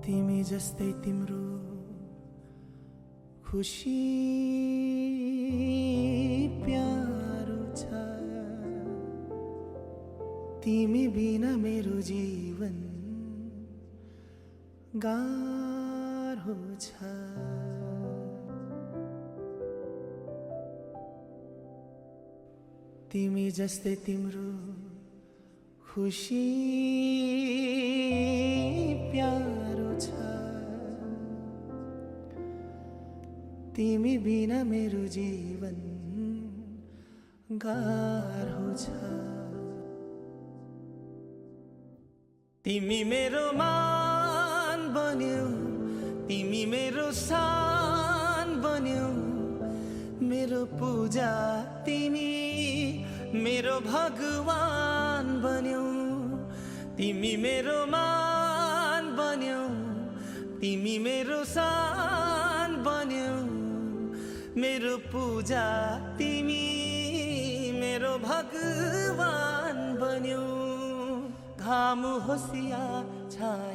तिमी जस्तै तिम्रो खुशी प्यारो छ। तिमी बिना मेरो जीवन गाह्रो छ। तिमी जस्तै तिम्रो खुशी प्यारो छ। तिमी बिना मेरो जीवन गाह्रो छ। तिमी मेरो मान बन्यौ, तिमी मेरो शान बन्यौ, मेरो पूजा तिमी मेरो भगवान बन्यौ। तिमी मेरो मान बन्यौ, तिमी मेरो शान बन्यौ, मेरो पूजा तिमी मेरो भगवान बन्यौ। घाम होस् या छाया